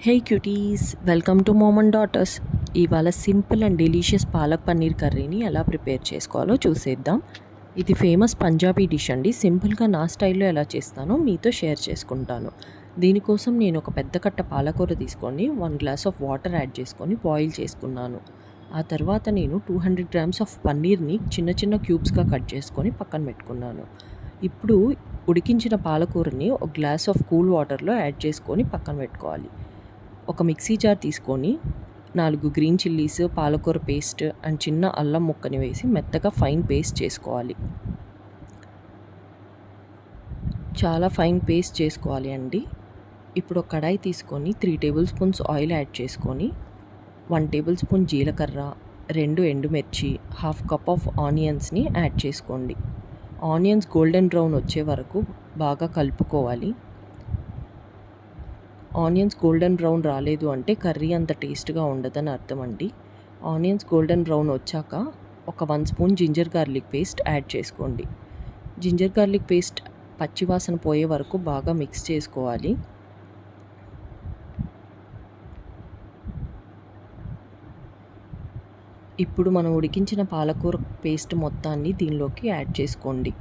Hey cuties, welcome to mom and daughters. ఇవాళ simple and delicious palak paneer కర్రీని ఎలా prepare చేసుకోవాలో చూసేద్దాం. ఇది ఫేమస్ పంజాబీ డిష్ అండి. సింపుల్గా నా స్టైల్లో ఎలా చేస్తానో మీతో షేర్ చేసుకుంటాను. దీనికోసం నేను ఒక పెద్ద కట్ట పాలకూర తీసుకొని 1 గ్లాస్ ఆఫ్ వాటర్ యాడ్ చేసుకొని బాయిల్ చేసుకున్నాను. ఆ తర్వాత నేను 200 గ్రామ్స్ ఆఫ్ పన్నీర్ని చిన్న చిన్న క్యూబ్స్గా కట్ చేసుకొని పక్కన పెట్టుకున్నాను. ఇప్పుడు ఉడికించిన పాలకూరని ఒక గ్లాస్ ఆఫ్ కూల్ వాటర్లో యాడ్ చేసుకొని పక్కన పెట్టుకోవాలి. ఒక మిక్సీ జార్ తీసుకొని 4 గ్రీన్ చిల్లీస్, పాలకూర పేస్ట్ అండ్ చిన్న అల్లం ముక్కని వేసి మెత్తగా ఫైన్ పేస్ట్ చేసుకోవాలి. చాలా ఫైన్ పేస్ట్ చేసుకోవాలి అండి. ఇప్పుడు ఒక కడాయి తీసుకొని 3 టేబుల్ స్పూన్స్ ఆయిల్ యాడ్ చేసుకొని 1 టేబుల్ స్పూన్ జీలకర్ర, 2 ఎండుమిర్చి, హాఫ్ కప్ ఆఫ్ ఆనియన్స్ని యాడ్ చేసుకోండి. ఆనియన్స్ గోల్డెన్ బ్రౌన్ వచ్చే వరకు బాగా కలుపుకోవాలి. ఆనియన్స్ గోల్డెన్ బ్రౌన్ రాలేదు అంటే కర్రీ అంత టేస్ట్గా ఉండదని అర్థం అండి. ఆనియన్స్ గోల్డెన్ బ్రౌన్ వచ్చాక ఒక 1 spoon ginger garlic paste add చేసుకోండి. జింజర్ గార్లిక్ పేస్ట్ పచ్చివాసన పోయే వరకు బాగా మిక్స్ చేసుకోవాలి. ఇప్పుడు మనం ఉడికించిన పాలకూర పేస్ట్ మొత్తాన్ని దీనిలోకి యాడ్ చేసుకోండి.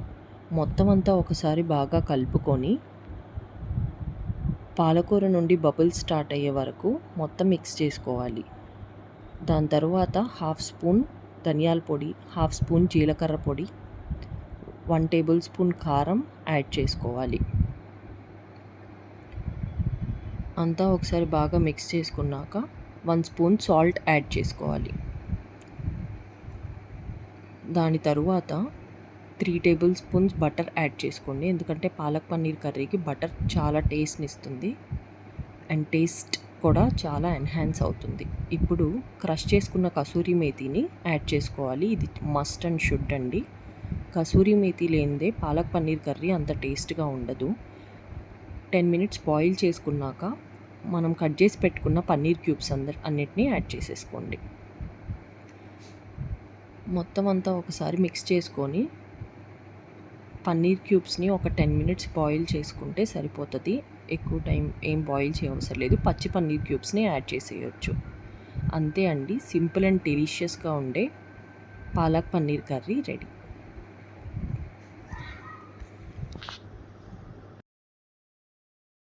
మొత్తం అంతా ఒకసారి బాగా కలుపుకొని పాలకూర నుండి బబుల్స్ స్టార్ట్ అయ్యే వరకు మొత్తం మిక్స్ చేసుకోవాలి. దాని తర్వాత హాఫ్ స్పూన్ ధనియాల పొడి, హాఫ్ స్పూన్ జీలకర్ర పొడి, 1 టేబుల్ స్పూన్ కారం యాడ్ చేసుకోవాలి. అంతా ఒకసారి బాగా మిక్స్ చేసుకున్నాక 1 స్పూన్ సాల్ట్ యాడ్ చేసుకోవాలి. దాని తరువాత 3 టేబుల్ స్పూన్స్ బటర్ యాడ్ చేసుకోండి. ఎందుకంటే పాలక్ పన్నీర్ కర్రీకి బటర్ చాలా టేస్ట్ని ఇస్తుంది అండ్ టేస్ట్ కూడా చాలా ఎన్హాన్స్ అవుతుంది. ఇప్పుడు క్రష్ చేసుకున్న కసూరి మేతిని యాడ్ చేసుకోవాలి. ఇది మస్ట్ అండ్ షుడ్ అండి. కసూరి మేతి లేనిదే పాలక్ పన్నీర్ కర్రీ అంత టేస్ట్గా ఉండదు. 10 మినిట్స్ బాయిల్ చేసుకున్నాక మనం కట్ చేసి పెట్టుకున్న పన్నీర్ క్యూబ్స్ అన్నిటినీ యాడ్ చేసేసుకోండి. మొత్తం అంతా ఒకసారి మిక్స్ చేసుకొని పన్నీర్ క్యూబ్స్ని ఒక 10 మినిట్స్ బాయిల్ చేసుకుంటే సరిపోతుంది. ఎక్కువ టైం ఏం బాయిల్ చేయవసరం లేదు. పచ్చి పన్నీర్ క్యూబ్స్ని యాడ్ చేసేయచ్చు. అంతే అండి, సింపుల్ అండ్ డెలీషియస్గా ఉండే పాలక్ పన్నీర్ కర్రీ రెడీ.